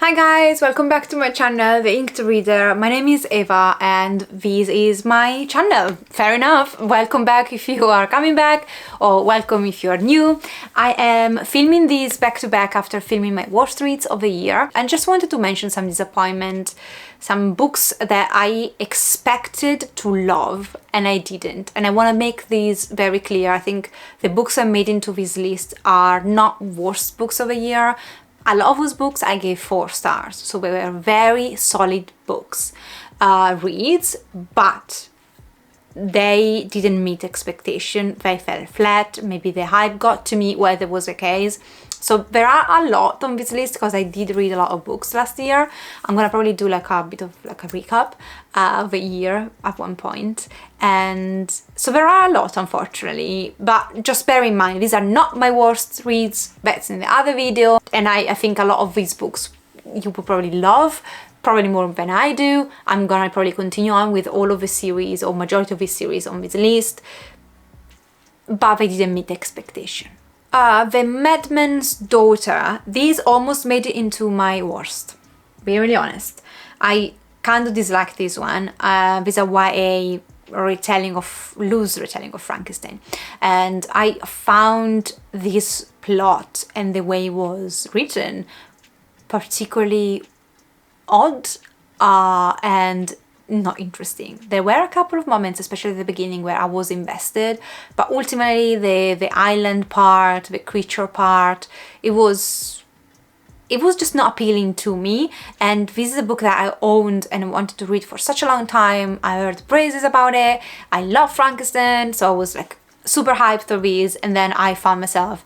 Hi guys, welcome back to my channel, The Inked Reader. My name is Eva and this is my channel. Fair enough. Welcome back if you are coming back, or welcome if you are new. I am filming these back to back after filming my worst reads of the year, and just wanted to mention some disappointment, some books that I expected to love and I didn't. And I want to make these very clear. I think the books I made into this list are not worst books of the year. A lot of those books I gave 4 stars, so they were very solid books, reads, but they didn't meet expectation. They fell flat. Maybe the hype got to me, whether it was the case. So there are a lot on this list because I did read a lot of books last year. I'm gonna probably do like a bit of like a recap of the year at one point. And so there are a lot, unfortunately, but just bear in mind, these are not my worst reads. That's in the other video. And I think a lot of these books you will probably love, probably more than I do. I'm gonna probably continue on with all of the series or majority of the series on this list, but they didn't meet expectation. The Madman's Daughter, these almost made it into my worst, be really honest. I kind of dislike this one. This is a YA loose retelling of Frankenstein, and I found this plot and the way it was written particularly odd and not interesting. There were a couple of moments, especially at the beginning, where I was invested, but ultimately the island part, the creature part, it was just not appealing to me. And this is a book that I owned and wanted to read for such a long time. I heard praises about it. I love Frankenstein, so I was like super hyped for this, and then I found myself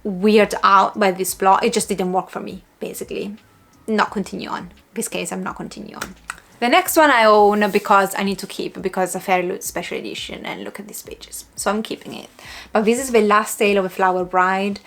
weirded out by this plot. It just didn't work for me, basically. Not continue on. In this case, I'm not continue on. The next one I own because I need to keep, because it's a Fairy Loot special edition, and look at these pages, so I'm keeping it. But this is The Last Tale of a Flower Bride.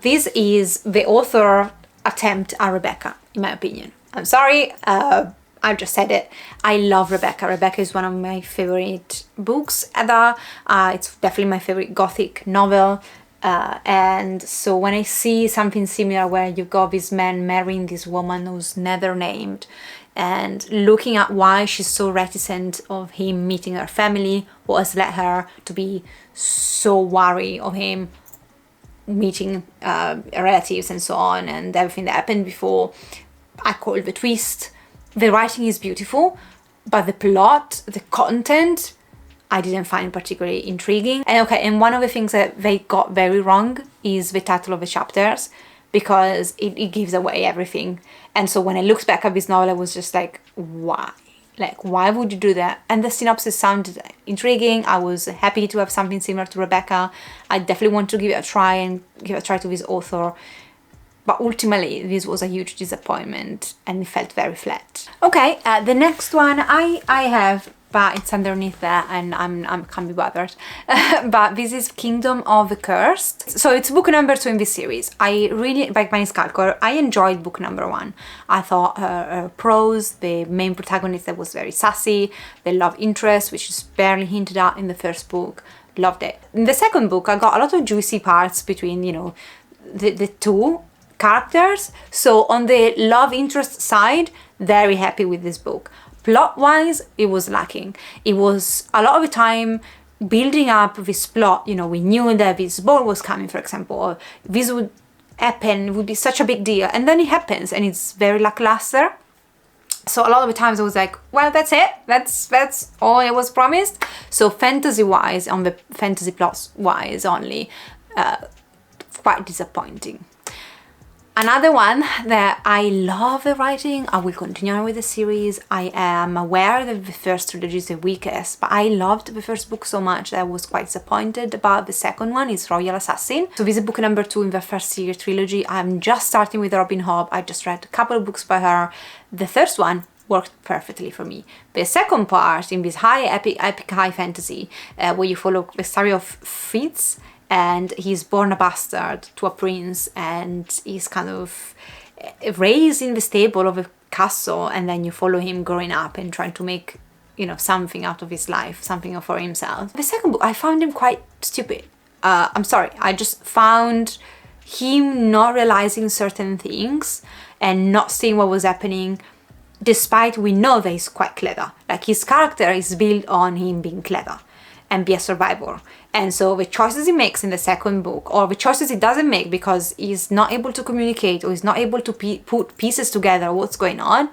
This is the author attempt at Rebecca, in my opinion. I'm sorry, I just said it. I love Rebecca. Rebecca is one of my favorite books ever. It's definitely my favorite gothic novel. And so when I see something similar where you've got this man marrying this woman who's never named, and looking at why she's so reticent of him meeting her family, what has led her to be so wary of him meeting relatives and so on, and everything that happened before, I call the twist. The writing is beautiful, but the plot, the content, I didn't find particularly intriguing. And one of the things that they got very wrong is the title of the chapters, because it gives away everything. And so when I looked back at this novel, I was just like, why? Like, why would you do that? And the synopsis sounded intriguing. I was happy to have something similar to Rebecca. I definitely want to give it a try and give a try to this author. But ultimately, this was a huge disappointment and it felt very flat. Okay, the next one I have, but it's underneath there and I can't be bothered. But this is Kingdom of the Cursed. So it's book number 2 in this series. I really, by Granny Skalker, I enjoyed book number 1. I thought her prose, the main protagonist that was very sassy, the love interest, which is barely hinted at in the first book, loved it. In the second book, I got a lot of juicy parts between, you know, the two characters. So on the love interest side, very happy with this book. Plot-wise, it was lacking. It was a lot of the time building up this plot. You know, we knew that this ball was coming, for example, or this would happen, it would be such a big deal, and then it happens and it's very lackluster. So a lot of the times I was like, well, that's it, that's all it was promised. So fantasy-wise, on the fantasy plots-wise only, quite disappointing. Another one that I love the writing, I will continue on with the series. I am aware that the first trilogy is the weakest, but I loved the first book so much that I was quite disappointed about the second one. Is Royal Assassin. So this is book number 2 in the first series trilogy. I'm just starting with Robin Hobb. I just read a couple of books by her. The first one worked perfectly for me. The second part, in this high epic high fantasy, where you follow the story of Fitz, and he's born a bastard to a prince, and he's kind of raised in the stable of a castle, and then you follow him growing up and trying to make, you know, something out of his life, something for himself. The second book, I found him quite stupid. I'm sorry, I just found him not realizing certain things and not seeing what was happening, despite we know that he's quite clever. Like, his character is built on him being clever and be a survivor. And so the choices he makes in the second book, or the choices he doesn't make because he's not able to communicate or he's not able to put pieces together what's going on,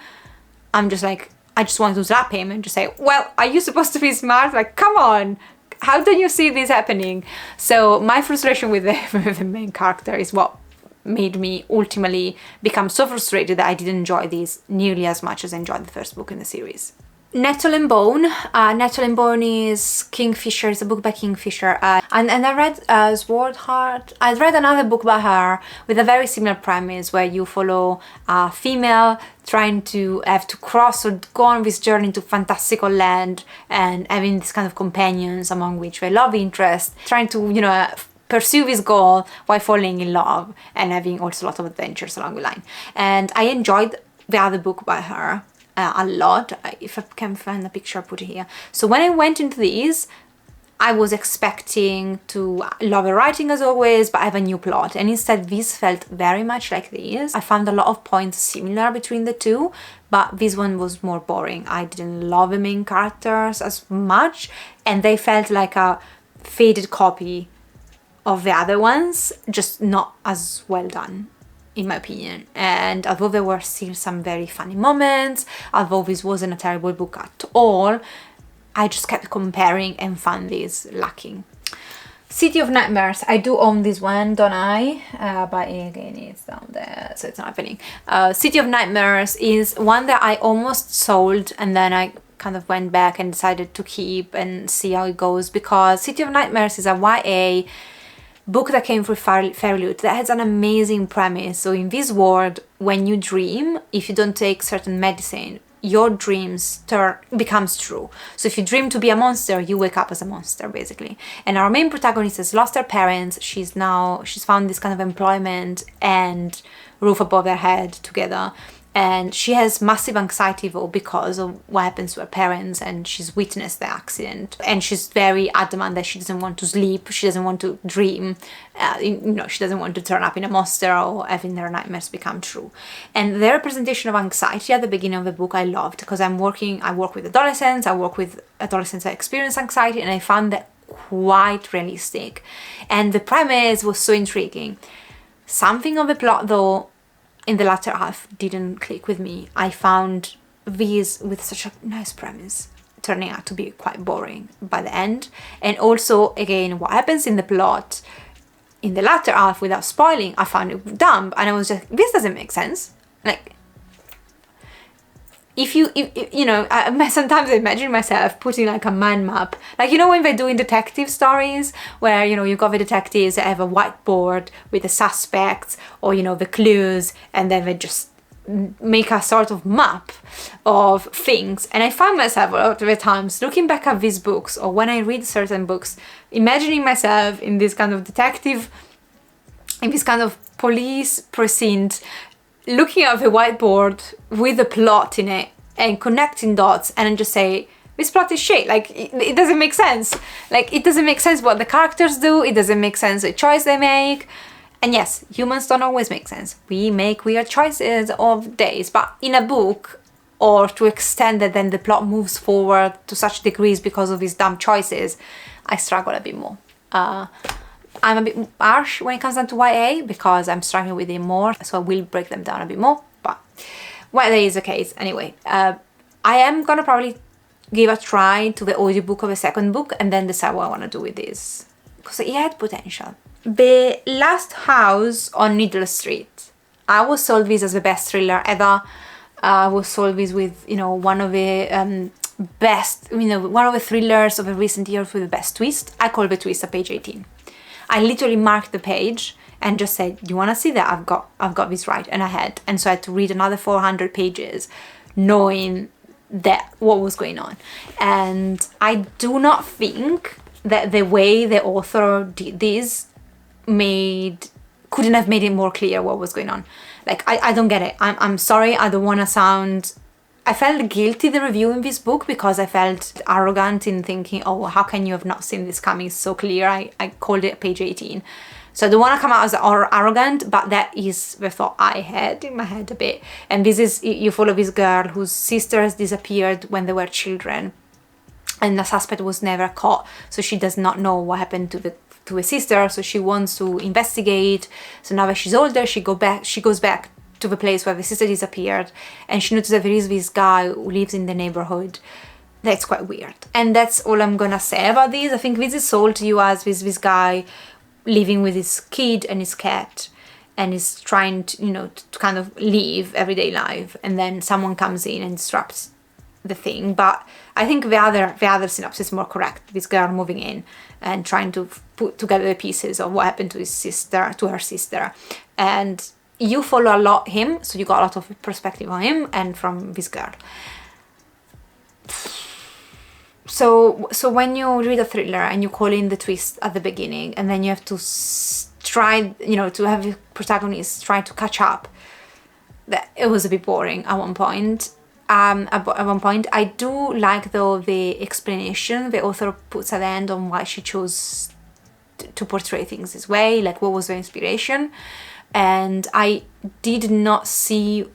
I'm just like, I just want to slap him and just say, well, are you supposed to be smart? Like, come on, how don't you see this happening? So my frustration with with the main character is what made me ultimately become so frustrated that I didn't enjoy this nearly as much as I enjoyed the first book in the series. Nettle and Bone. Nettle and Bone is Kingfisher. It's a book by Kingfisher. And I read Sword Heart. I read another book by her with a very similar premise, where you follow a female trying to have to cross or go on this journey to fantastical land and having this kind of companions, among which they love interest, trying to, you know, pursue this goal while falling in love and having also a lot of adventures along the line. And I enjoyed the other book by her a lot. If I can find a picture, I'll put it here. So when I went into these, I was expecting to love the writing as always, but have a new plot. And instead, this felt very much like this. I found a lot of points similar between the two, but this one was more boring. I didn't love the main characters as much, and they felt like a faded copy of the other ones, just not as well done, in my opinion. And although there were still some very funny moments, although this wasn't a terrible book at all, I just kept comparing and found this lacking. City of Nightmares. I do own this one, don't I? But again, it's down there, so it's not happening. City of Nightmares is one that I almost sold, and then I kind of went back and decided to keep and see how it goes, because City of Nightmares is a YA book that came from Fairyloot that has an amazing premise. So in this world, when you dream, if you don't take certain medicine, your dreams becomes true. So if you dream to be a monster, you wake up as a monster, basically. And our main protagonist has lost her parents. She's found this kind of employment and roof above her head together. And she has massive anxiety though, because of what happens to her parents, and she's witnessed the accident. And she's very adamant that she doesn't want to sleep, she doesn't want to dream, she doesn't want to turn up in a monster or having her nightmares become true. And the representation of anxiety at the beginning of the book I loved, because I work with adolescents, that experience anxiety, and I found that quite realistic. And the premise was so intriguing. Something of the plot though, in the latter half, didn't click with me. I found these with such a nice premise turning out to be quite boring by the end. And also, again, what happens in the plot in the latter half, without spoiling, I found it dumb, and I was just, this doesn't make sense. Like, I sometimes imagine myself putting like a mind map, like, you know, when they're doing detective stories where, you know, you've got the detectives that have a whiteboard with the suspects or, you know, the clues, and then they just make a sort of map of things. And I find myself a lot of the times looking back at these books, or when I read certain books, imagining myself in this kind of detective, in this kind of police precinct, looking at the whiteboard with the plot in it and connecting dots, and then just say, this plot is shit. Like, it doesn't make sense. Like, it doesn't make sense what the characters do. It doesn't make sense the choice they make. And yes, humans don't always make sense. We make weird choices of days, but in a book, or to extend that then the plot moves forward to such degrees because of these dumb choices, I struggle a bit more. I'm a bit harsh when it comes down to YA because I'm struggling with it more, so I will break them down a bit more, but well, that is the case. Anyway, I am gonna probably give a try to the audiobook of the second book and then decide what I want to do with this, because it had potential. The Last House on Needle Street. I was sold this as the best thriller ever. I was sold this with, you know, one of the best, you know, one of the thrillers of the recent years with the best twist. I call the twist at page 18. I literally marked the page and just said, you want to see that? I've got this right. And I had. And so I had to read another 400 pages knowing that what was going on. And I do not think that the way the author did this couldn't have made it more clear what was going on. Like, I don't get it. I'm sorry, I don't want to sound... I felt guilty reviewing this book because I felt arrogant in thinking, oh, how can you have not seen this coming so clear? I called it page 18. So I don't want to come out as arrogant, but that is the thought I had in my head a bit. And this is, you follow this girl whose sister has disappeared when they were children, and the suspect was never caught, so she does not know what happened to a sister, so she wants to investigate. So now that she's older, she goes back to the place where the sister disappeared, and she notices that there is this guy who lives in the neighborhood. That's quite weird. And that's all I'm gonna say about this. I think this is sold to you as this guy living with his kid and his cat, and is trying to, to kind of live everyday life, and then someone comes in and disrupts the thing. But I think the other synopsis is more correct. This girl moving in and trying to put together the pieces of what happened to her sister, and you follow a lot him, so you got a lot of perspective on him and from this girl. So when you read a thriller and you call in the twist at the beginning, and then you have to try, to have the protagonist try to catch up, that it was a bit boring at one point. I do like, though, the explanation the author puts at the end on why she chose to portray things this way, like what was the inspiration. And I did not see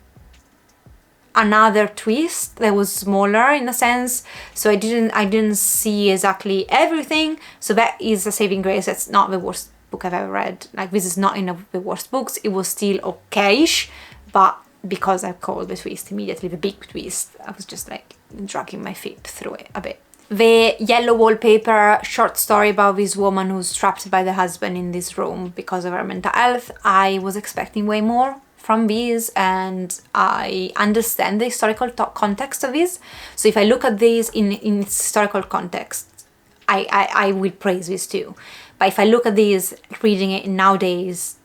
another twist that was smaller in a sense, so I didn't see exactly everything. So that is a saving grace. That's not the worst book I've ever read. Like, this is not in the worst books. It was still okay-ish, but because I called the twist immediately the big twist, I was just like dragging my feet through it a bit. The Yellow Wallpaper short story about this woman who's trapped by the husband in this room because of her mental health. I was expecting way more from these, and I understand the historical context of this. So if I look at these in its historical context, I will praise this too. But if I look at these, reading it nowadays,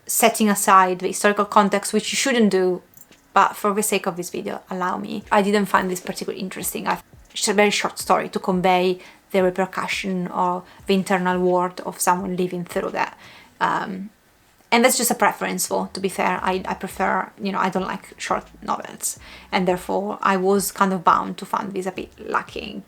setting aside the historical context, which you shouldn't do, but for the sake of this video, allow me. I didn't find this particularly interesting. It's a very short story to convey the repercussion or the internal world of someone living through that. And that's just a preference, though, to be fair. I prefer, I don't like short novels, and therefore I was kind of bound to find this a bit lacking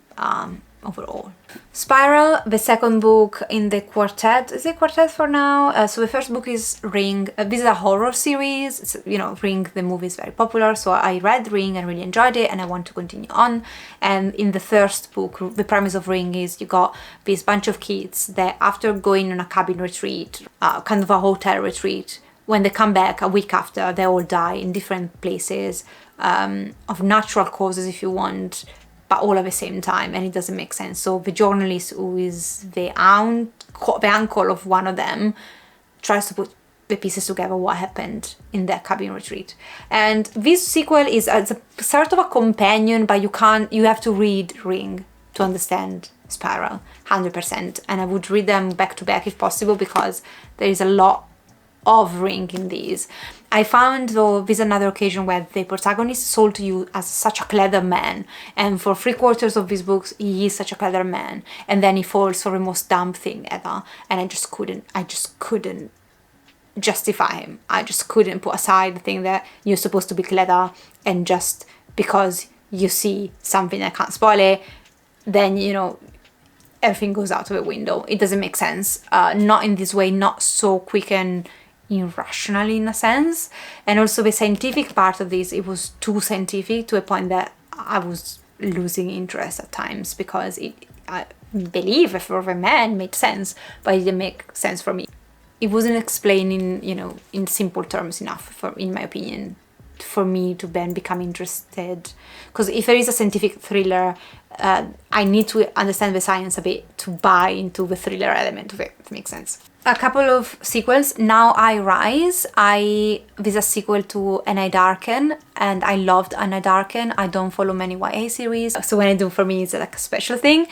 overall. Spiral, the second book in the quartet. Is it quartet for now? So the first book is Ring. This is a horror series. It's, Ring, the movie, is very popular, so I read Ring and really enjoyed it, and I want to continue on. And in the first book, the premise of Ring is you got this bunch of kids that, after going on a cabin retreat, kind of a hotel retreat, when they come back a week after, they all die in different places, of natural causes if you want, but all at the same time, and it doesn't make sense. So the journalist, who is the uncle of one of them, tries to put the pieces together what happened in that cabin retreat. And this sequel is a sort of a companion, but you have to read Ring to understand Spiral 100%, and I would read them back to back if possible, because there is a lot of Ring in these. I found, though, this another occasion where the protagonist is sold to you as such a clever man, and for 3/4 of these books he is such a clever man, and then he falls for the most dumb thing ever, and I just couldn't justify him. I just couldn't put aside the thing that you're supposed to be clever, and just because you see something I can't spoil it, then everything goes out of the window. It doesn't make sense. Not in this way, not so quick and irrationally, in a sense. And also the scientific part of this, it was too scientific to a point that I was losing interest at times, because I believe for the man made sense, but it didn't make sense for me. It wasn't explaining, in simple terms enough, in my opinion, for me to then become interested. Because if there is a scientific thriller, I need to understand the science a bit to buy into the thriller element of it, if it makes sense. A couple of sequels. Now I Rise. This is a sequel to And I Darken, and I loved And I Darken. I don't follow many YA series, so when I do, for me it's like a special thing,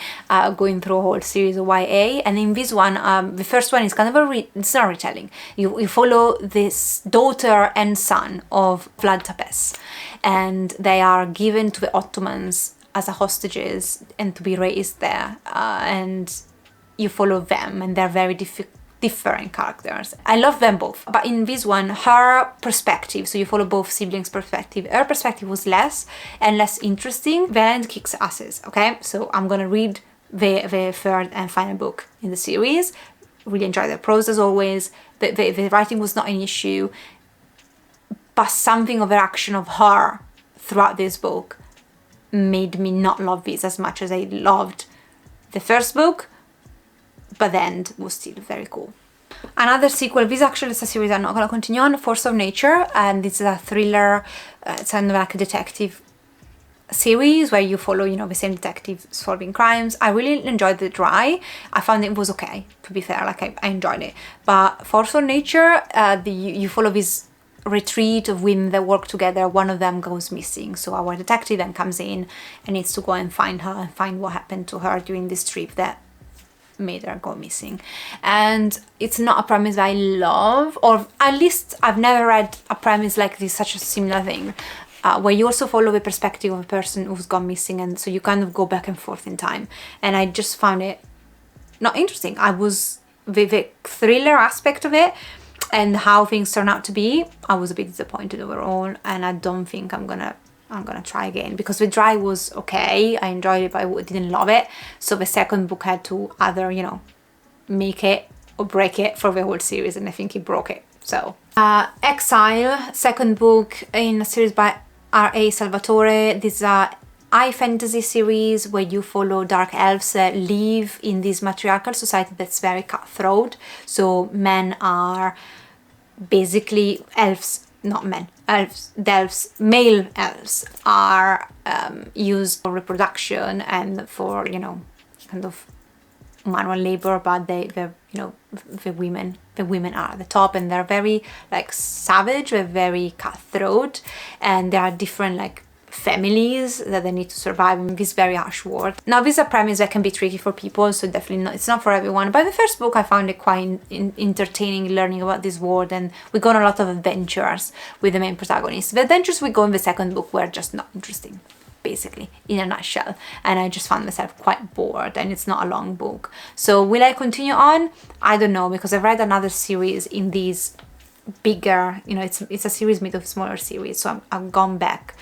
going through a whole series of YA. And in this one, the first one is kind of it's not a retelling. You follow this daughter and son of Vlad Tepes, and they are given to the Ottomans as hostages and to be raised there, and you follow them, and they're very different characters. I love them both, but in this one, her perspective, so you follow both siblings' perspective, her perspective was less and less interesting. The end kicks asses, okay? So I'm gonna read the third and final book in the series. really enjoyed the prose as always. The writing was not an issue, but something of the action of her throughout this book made me not love this as much as I loved the first book, but the end was still very cool. Another sequel, this actually is a series I'm not going to continue on, Force of Nature, and this is a thriller, it's kind of like a detective series where you follow, you know, the same detective solving crimes. I really enjoyed The Dry. I found it was okay, to be fair, like I enjoyed it. But Force of Nature, you follow this retreat of women that work together. One of them goes missing, so our detective then comes in and needs to go and find her and find what happened to her during this trip that made her go missing. And it's not a premise I love, or at least I've never read a premise like this, such a similar thing, where you also follow the perspective of a person who's gone missing, and so you kind of go back and forth in time. And I just found it not interesting. I was the thriller aspect of it and how things turn out to be, I was a bit disappointed overall, and I don't think I'm gonna try again, because The Dry was okay, I enjoyed it, but I didn't love it. So the second book had to either, you know, make it or break it for the whole series, and I think it broke it. So Exile, second book in a series by R.A. Salvatore. This is a high fantasy series where you follow dark elves that live in this matriarchal society that's very cutthroat. So men are basically elves, not men, elves, the elves, male elves are used for reproduction and for, you know, kind of manual labor, but they're, you know, the women are at the top, and they're very like savage, they're very cutthroat, and there are different like families that they need to survive in this very harsh world. Now, this is a premise that can be tricky for people, so definitely not, it's not for everyone. But the first book I found it quite entertaining, learning about this world, and we got a lot of adventures with the main protagonist. The adventures we go in the second book were just not interesting, basically, in a nutshell, and I just found myself quite bored, and it's not a long book. So will I continue on? I don't know, because I've read another series in these bigger, you know, it's a series made of smaller series, so I've gone back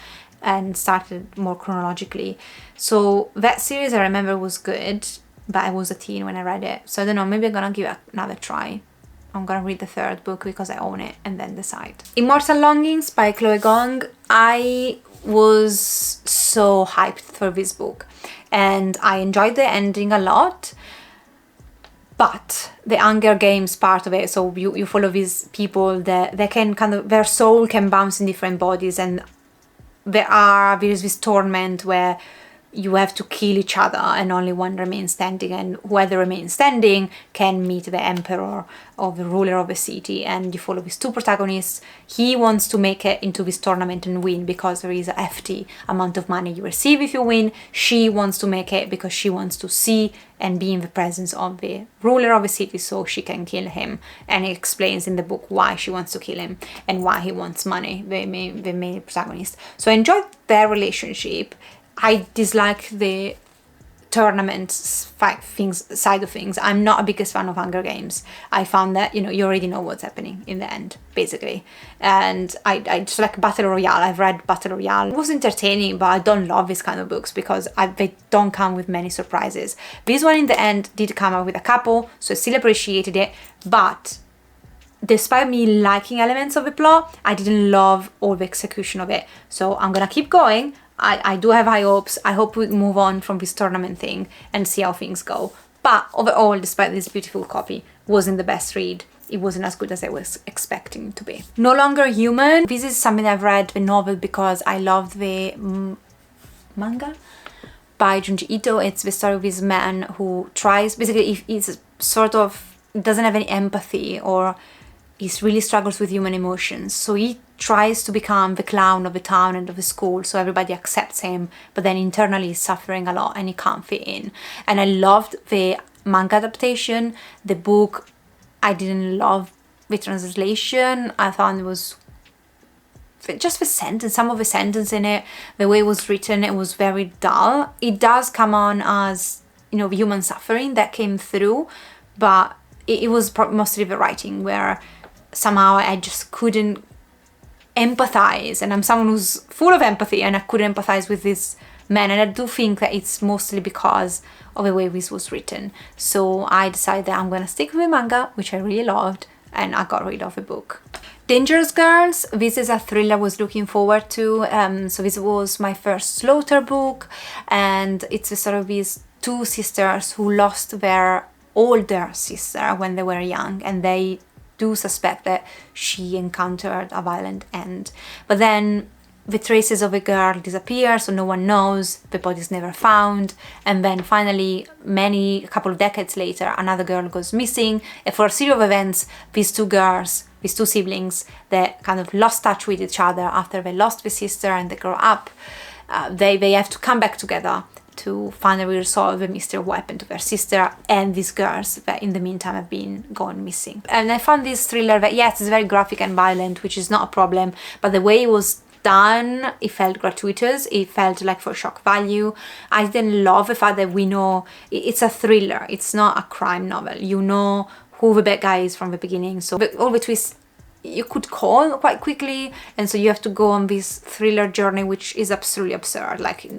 and started more chronologically. So that series I remember was good, but I was a teen when I read it, so I don't know, maybe I'm gonna give it another try. I'm gonna read the third book because I own it and then decide. Immortal Longings by Chloe Gong. I was so hyped for this book and I enjoyed the ending a lot, but the Hunger Games part of it, so you follow these people that they can kind of, their soul can bounce in different bodies, and there is this torment where you have to kill each other and only one remains standing, and whoever remains standing can meet the emperor or the ruler of a city. And you follow these two protagonists. He wants to make it into this tournament and win because there is a hefty amount of money you receive if you win. She wants to make it because she wants to see and be in the presence of the ruler of a city so she can kill him. And it explains in the book why she wants to kill him and why he wants money, the main protagonist. So I enjoyed their relationship. I dislike the tournament side of things. I'm not a biggest fan of Hunger Games. I found that, you know, you already know what's happening in the end, basically. And I just like Battle Royale. I've read Battle Royale. It was entertaining, but I don't love these kind of books because they don't come with many surprises. This one in the end did come up with a couple, so I still appreciated it. But despite me liking elements of the plot, I didn't love all the execution of it. So I'm gonna keep going. I do have high hopes. I hope we move on from this tournament thing and see how things go. But overall, despite this beautiful copy, wasn't the best read. It wasn't as good as I was expecting it to be. No Longer Human. This is something I've read, the novel, because I loved the manga by Junji Ito. It's the story of this man who tries, basically he's sort of doesn't have any empathy, or he really struggles with human emotions. So he tries to become the clown of the town and of the school, so everybody accepts him, but then internally he's suffering a lot and he can't fit in. And I loved the manga adaptation. The book, I didn't love the translation. I found it was just the sentence, some of the sentence in it, the way it was written, it was very dull. It does come on as, you know, human suffering that came through, but it was mostly the writing where somehow I just couldn't empathize, and I'm someone who's full of empathy, and I couldn't empathize with this men, and I do think that it's mostly because of the way this was written. So I decided that I'm gonna stick with the manga, which I really loved, and I got rid of the book. Dangerous Girls, this is a thriller I was looking forward to. So this was my first Slaughter book, and it's a sort of these two sisters who lost their older sister when they were young, and they do suspect that she encountered a violent end. But then the traces of a girl disappear, so no one knows, the body's never found, and then finally, a couple of decades later, another girl goes missing, and for a series of events, these two siblings that kind of lost touch with each other after they lost the sister and they grow up, they have to come back together to finally resolve the mystery of what happened to their sister and these girls that in the meantime have been gone missing. And I found this thriller that, yes, it's very graphic and violent, which is not a problem, but the way it was done, it felt gratuitous, it felt like for shock value. I didn't love the fact that we know it's a thriller, it's not a crime novel. You know who the bad guy is from the beginning, so all the twists you could call quite quickly, and so you have to go on this thriller journey, which is absolutely absurd. Like,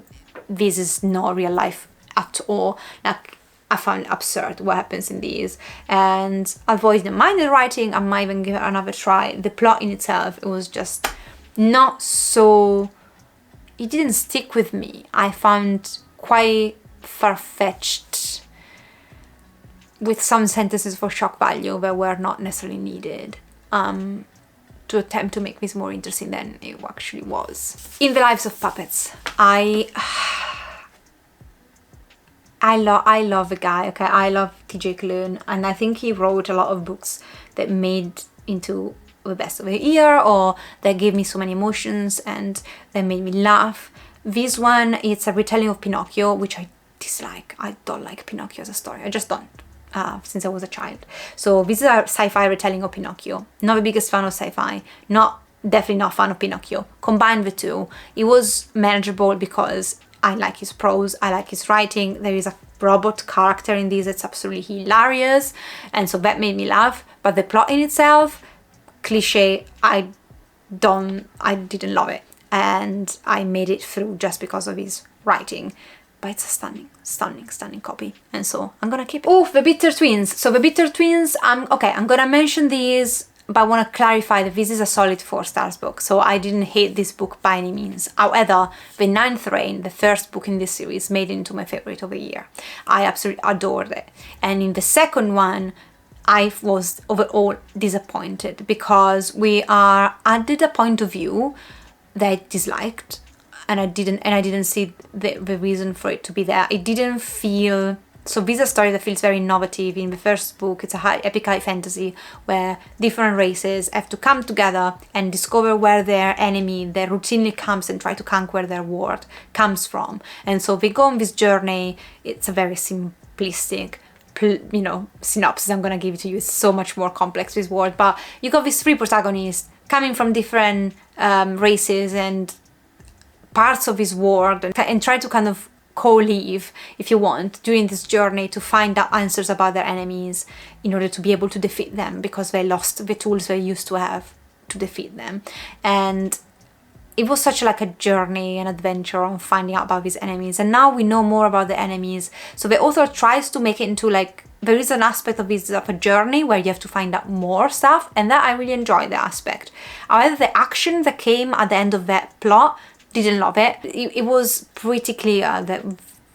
this is not real life at all. Like, I found absurd what happens in these, and I've always didn't mind the writing. I might even give it another try. The plot in itself, it was just not so, it didn't stick with me. I found quite far-fetched with some sentences for shock value that were not necessarily needed to attempt to make this more interesting than it actually was. In the Lives of Puppets, I love the guy, okay? I love TJ Klune, and I think he wrote a lot of books that made into the best of the year, or that gave me so many emotions and that made me laugh. This one, it's a retelling of Pinocchio, which I dislike. I don't like Pinocchio as a story. I just don't. Since I was a child. So this is a sci-fi retelling of Pinocchio. Not the biggest fan of sci-fi. Definitely not a fan of Pinocchio. Combine the two, it was manageable because I like his prose, I like his writing. There is a robot character in this that's absolutely hilarious, and so that made me laugh. But the plot in itself, cliche, I didn't love it, and I made it through just because of his writing. But it's a stunning copy, and so I'm gonna keep it. Oh, The Bitter Twins. So The Bitter Twins, I'm gonna mention these, but I want to clarify that this is a solid 4 stars book, so I didn't hate this book by any means. However, The Ninth Reign, the first book in this series, made it into my favorite of the year. I absolutely adored it, and in the second one, I was overall disappointed because we are added a point of view that I disliked, and I didn't see the reason for it to be there. It didn't feel, so this is a story that feels very innovative. In the first book, it's a epic high fantasy where different races have to come together and discover where their enemy that routinely comes and try to conquer their world comes from. And so they go on this journey. It's a very simplistic synopsis. I'm gonna give it to you. It's so much more complex, this world, but you got these 3 protagonists coming from different races and parts of his world, and try to kind of co-live, if you want, during this journey to find out answers about their enemies in order to be able to defeat them, because they lost the tools they used to have to defeat them. And it was such like a journey, an adventure on finding out about these enemies, and now we know more about the enemies. So the author tries to make it into like, there is an aspect of this of a journey where you have to find out more stuff, and that I really enjoyed the aspect. However, the action that came at the end of that plot, didn't love it. It was pretty clear that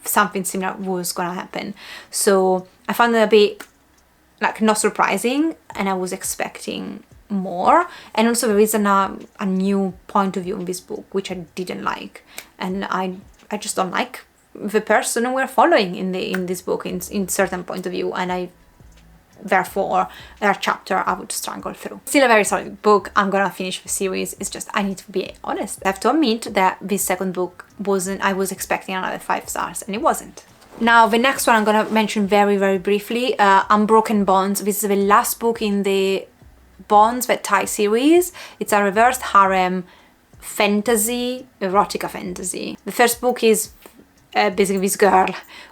something similar was gonna happen. So I found it a bit like not surprising, and I was expecting more. And also there is a new point of view in this book, which I didn't like. And I just don't like the person we're following in this book in certain point of view, and therefore their chapter I would struggle through. Still a very solid book. I'm gonna finish the series. It's just I need to be honest. I have to admit that this second book wasn't, I was expecting another 5 stars and it wasn't. Now the next one I'm gonna mention very briefly, Unbroken Bonds. This is the last book in the Bonds That Tie series. It's a reversed harem fantasy, erotica fantasy. The first book is basically this girl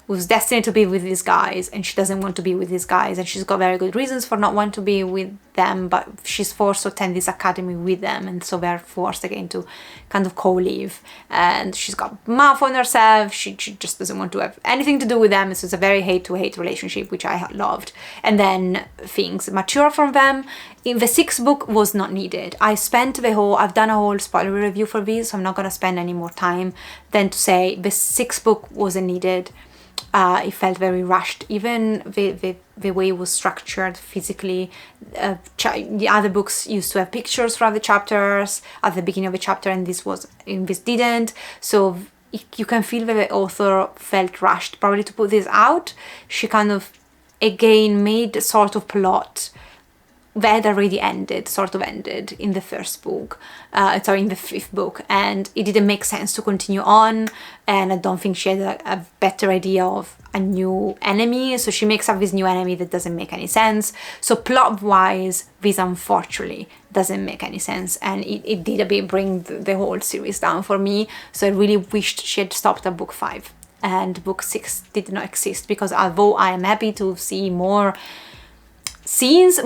who's destined to be with these guys, and she doesn't want to be with these guys, and she's got very good reasons for not wanting to be with them, but she's forced to attend this academy with them, and so they're forced again to kind of co-live, and she's got mouth on herself. She just doesn't want to have anything to do with them, so it's a very hate-to-hate relationship, which I loved. And then things mature from them. In the sixth book was not needed. I've done a whole spoiler review for this, so I'm not going to spend any more time than to say the sixth book wasn't needed. It felt very rushed, even the way it was structured physically. The other books used to have pictures throughout the chapters at the beginning of the chapter, and this didn't. So you can feel that the author felt rushed, probably to put this out. She kind of again made a sort of plot that already ended in the first book, in the fifth book, and it didn't make sense to continue on, and I don't think she had a better idea of a new enemy, so she makes up this new enemy that doesn't make any sense. So plot-wise, this unfortunately doesn't make any sense, and it did a bit bring the whole series down for me, so I really wished she had stopped at book 5, and book 6 did not exist, because although I am happy to see more scenes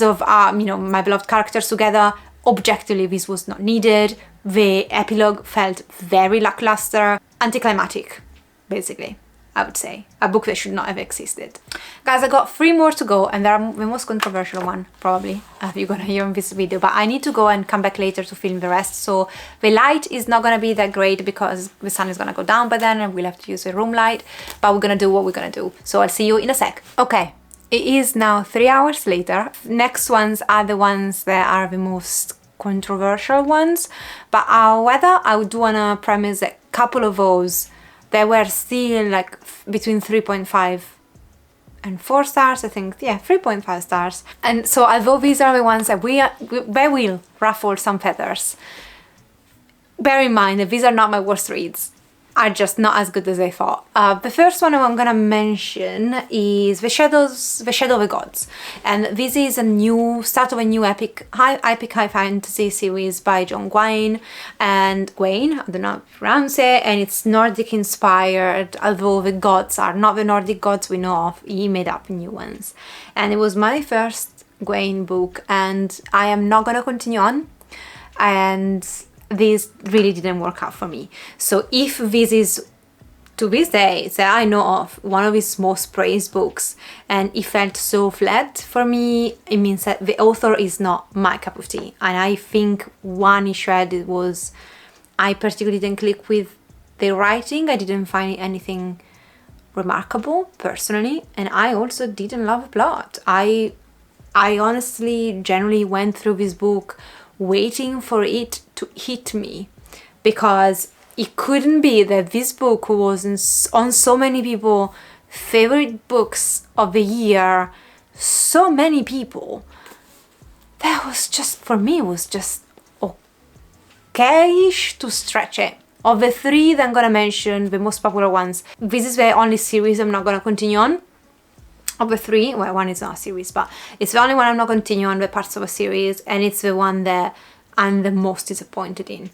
of my beloved characters together, objectively this was not needed. The epilogue felt very lackluster, anticlimactic, basically, I would say. A book that should not have existed. Guys, I got 3 more to go, and they're the most controversial one, probably, you're gonna hear in this video, but I need to go and come back later to film the rest, so the light is not gonna be that great because the sun is gonna go down by then and we'll have to use a room light, but we're gonna do what we're gonna do. So I'll see you in a sec. Okay. It is now 3 hours later. Next ones are the ones that are the most controversial ones, but however, I would want to premise that a couple of those that were still like between 3.5 and 4 stars, I think, yeah, 3.5 stars. And so although these are the ones that they will ruffle some feathers, bear in mind that these are not my worst reads. Are just not as good as I thought. The first one I'm gonna mention is The Shadow of the Gods, and this is a start of a new epic high fantasy series by John Gwain, I don't know how to pronounce it, and it's Nordic inspired, although the gods are not the Nordic gods we know of. He made up new ones, and it was my first Gwain book, and I am not gonna continue on, and this really didn't work out for me. So if this is, to this day, that I know of, one of his most praised books, and it felt so flat for me, it means that the author is not my cup of tea. And I think one issue I had was I particularly didn't click with the writing. I didn't find anything remarkable personally, and I also didn't love the plot. I honestly generally went through this book waiting for it to hit me, because it couldn't be that this book was on so many people favorite books of the year, so many people, that was just, for me, was just okay-ish to stretch it. Of the 3 that I'm gonna mention, the most popular ones, this is the only series I'm not gonna continue on. Of the 3, well, one is not a series, but it's the only one I'm not continuing on the parts of a series, and it's the one that I'm the most disappointed in,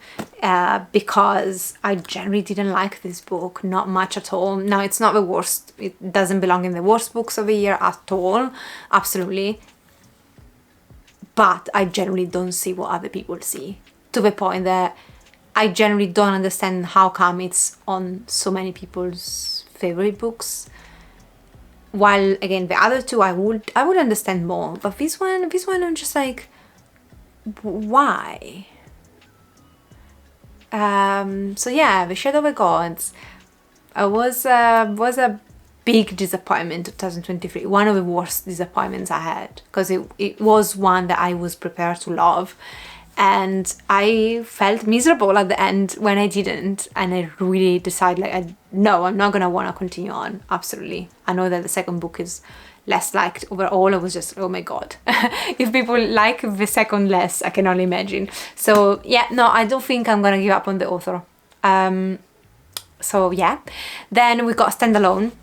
because I generally didn't like this book, not much at all. Now, it's not the worst, it doesn't belong in the worst books of the year at all, absolutely, but I generally don't see what other people see, to the point that I generally don't understand how come it's on so many people's favorite books. While again, the other 2 I would understand more, but this one I'm just like, why? So yeah, The Shadow of the Gods was a big disappointment. 2023, one of the worst disappointments I had, because it was one that I was prepared to love, and I felt miserable at the end when I didn't, and I really decided, like, no, I'm not gonna want to continue on. Absolutely. I know that the second book is less liked overall. I was just, oh my god, if people like the second less, I can only imagine. So yeah, no, I don't think I'm gonna give up on the author. So yeah, then we got Standalone,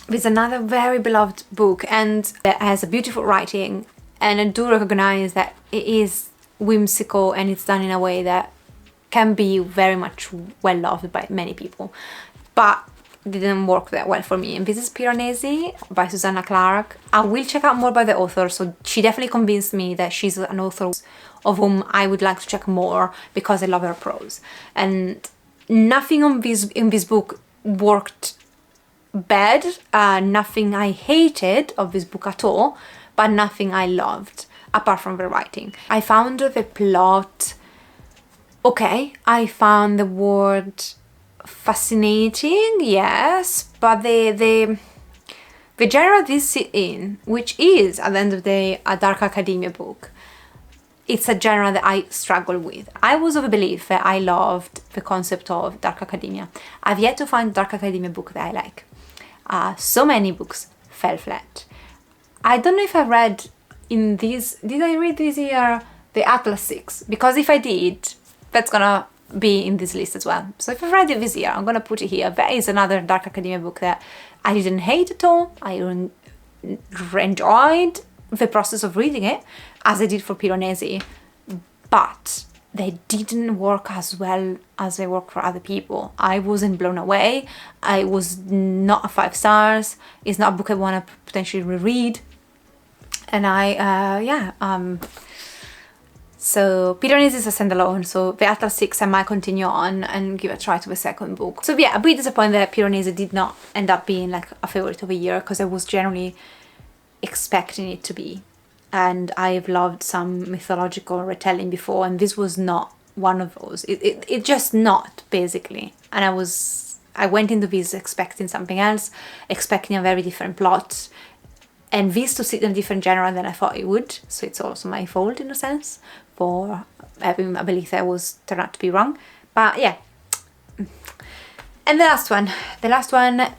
with another very beloved book, and it has a beautiful writing, and I do recognize that it is whimsical, and it's done in a way that can be very much well loved by many people. but didn't work that well for me. And this is Piranesi by Susanna Clarke. I will check out more by the author, so she definitely convinced me that she's an author of whom I would like to check more because I love her prose. And nothing in this book worked bad, nothing I hated of this book at all, but nothing I loved apart from the writing. I found the plot okay. I found the word fascinating, yes, but the genre this sit in, which is at the end of the day a dark academia book, it's a genre that I struggle with. I was of a belief that I loved the concept of dark academia. I've yet to find a dark academia book that I like. So many books fell flat. I don't know if I read in this, did I read this year the Atlas 6? Because if I did, that's gonna be in this list as well. So if I read it this year, I'm gonna put it here. That is another dark academia book that I didn't hate at all. I enjoyed the process of reading it, as I did for Piranesi, but they didn't work as well as they work for other people. I wasn't blown away. I was not a 5 stars. It's not a book I want to potentially reread. And so Piranesi is a standalone, so the Atlas 6 I might continue on and give a try to the second book. So yeah, a bit disappointed that Piranesi did not end up being like a favorite of the year, because I was generally expecting it to be. And I've loved some mythological retelling before, and this was not one of those. It just not, basically. And I went into this expecting something else, expecting a very different plot, and this to sit in a different genre than I thought it would. So it's also my fault in a sense for having a belief that was turned out to be wrong. But yeah. And the last one,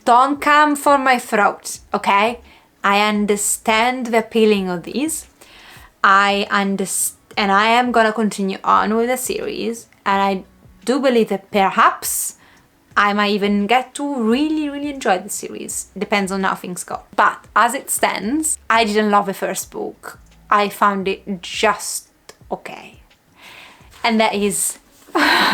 don't come for my throat, okay? I understand the appealing of these. I understand, and I am gonna continue on with the series, and I do believe that perhaps I might even get to really, really enjoy the series. Depends on how things go. But as it stands, I didn't love the first book. I found it just okay. And that is,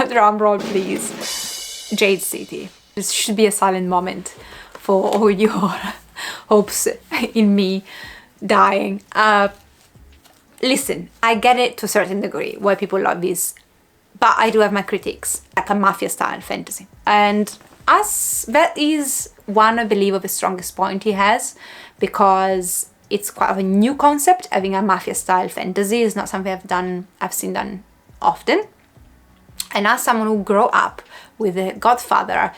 drum roll please, Jade City. This should be a silent moment for all your hopes in me dying. Listen, I get it to a certain degree why people love this, but I do have my critiques, like a mafia style fantasy. And as that is one, I believe, of the strongest point he has, because it's quite of a new concept. Having a mafia style fantasy is not something I've seen done often. And as someone who grew up with The Godfather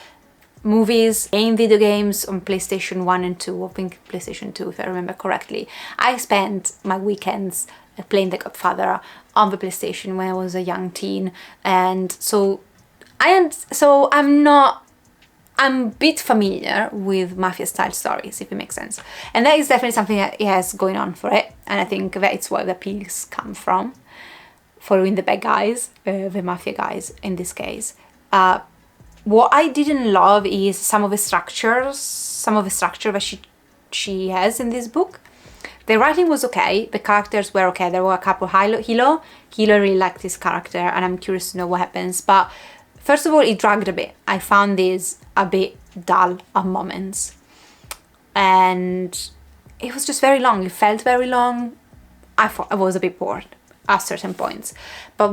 movies, playing video games on PlayStation 1 and 2, I think PlayStation 2 if I remember correctly, I spent my weekends playing The Godfather on the PlayStation when I was a young teen, and so I'm a bit familiar with mafia style stories, if it makes sense. And that is definitely something that it has going on for it, and I think that it's where the appeals come from, following the bad guys, the mafia guys in this case. What I didn't love is some of the structure that she has in this book. The writing was okay, the characters were okay, there were a couple. Hilo really liked this character, and I'm curious to know what happens. But first of all, it dragged a bit. I found this a bit dull at moments, and it was just very long. It felt very long. I thought I was a bit bored at certain points. But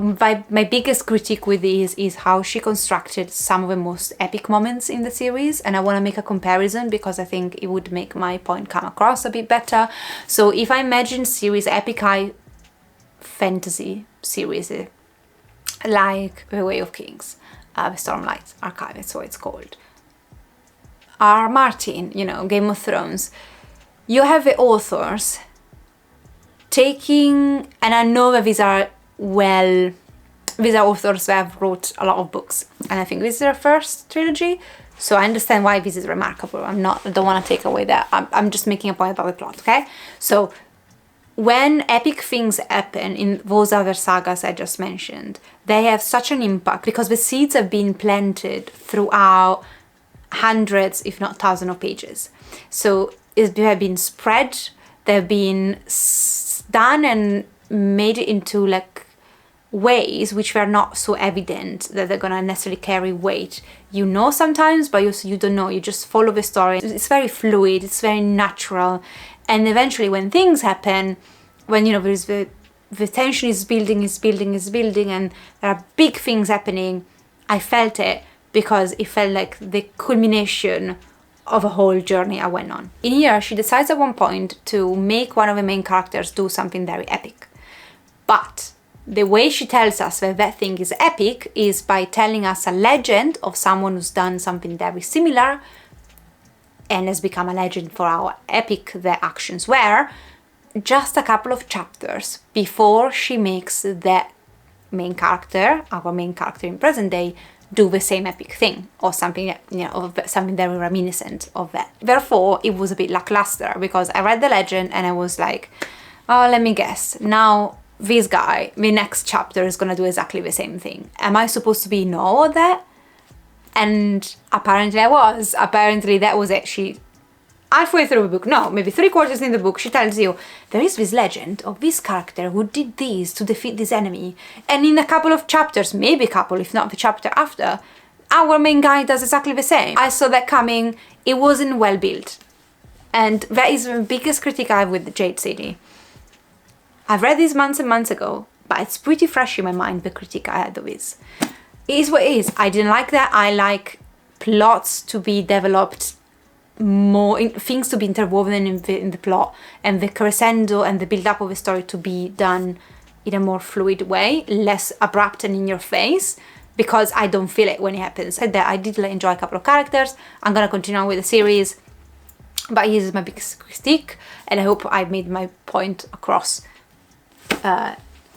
my biggest critique with this is how she constructed some of the most epic moments in the series, and I want to make a comparison because I think it would make my point come across a bit better. So if I imagine series, epic high fantasy series, like The Way of Kings, the Stormlight Archive, that's what it's called, R. Martin, Game of Thrones, you have the authors taking, and I know that these are authors that have wrote a lot of books, and I think this is their first trilogy, so I understand why this is remarkable. I don't want to take away that. I'm just making a point about the plot, okay? So when epic things happen in those other sagas I just mentioned, they have such an impact because the seeds have been planted throughout hundreds, if not thousands of pages. So they have been spread, they've been done and made it into like ways which were not so evident that they're gonna necessarily carry weight. You know sometimes, but you don't know. You just follow the story. It's very fluid. It's very natural. And eventually, when things happen, when there's the tension is building, and there are big things happening, I felt it because it felt like the culmination of a whole journey I went on. In here, she decides at one point to make one of the main characters do something very epic. But the way she tells us that that thing is epic is by telling us a legend of someone who's done something very similar and has become a legend for how epic their actions were, just a couple of chapters before she makes that main character, our main character in present day, do the same epic thing, or something, of something very reminiscent of that. Therefore, it was a bit lackluster because I read the legend and I was like, oh, let me guess. Now, this guy, the next chapter is gonna do exactly the same thing. Am I supposed to be in awe of that? And apparently I was. Apparently that was it. She, halfway through the book, no, maybe 3/4 in the book, she tells you, there is this legend of this character who did this to defeat this enemy. And in a couple of chapters, maybe a couple, if not the chapter after, our main guy does exactly the same. I saw that coming. It wasn't well built. And that is the biggest critique I have with the Jade City. I've read this months and months ago, but it's pretty fresh in my mind, the critique I had of this. It is what it is. I didn't like that. I like plots to be developed more, things to be interwoven in the plot, and the crescendo and the build-up of the story to be done in a more fluid way, less abrupt and in your face, because I don't feel it when it happens. I said that I did enjoy a couple of characters. I'm gonna continue on with the series, but here's my biggest critique, and I hope I made my point across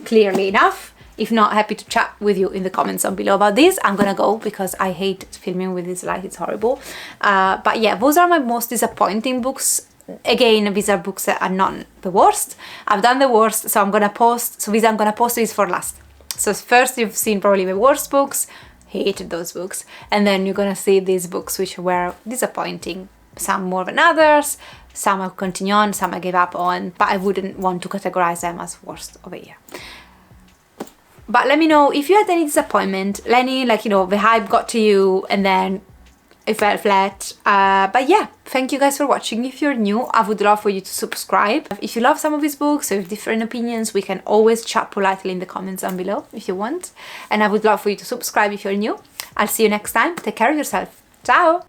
clearly enough. If not, happy to chat with you in the comments down below about this. I'm gonna go because I hate filming with this light, it's horrible. But yeah, those are my most disappointing books. Again, these are books that are not the worst. I've done the worst, so I'm gonna post these for last. So first you've seen probably the worst books, hated those books, and then you're gonna see these books which were disappointing, some more than others. Some I continue on, some I gave up on, but I wouldn't want to categorize them as worst of the year. But let me know if you had any disappointment, any, the hype got to you and then it fell flat. But yeah, thank you guys for watching. If you're new, I would love for you to subscribe. If you love some of these books or have different opinions, we can always chat politely in the comments down below if you want. And I would love for you to subscribe if you're new. I'll see you next time. Take care of yourself. Ciao!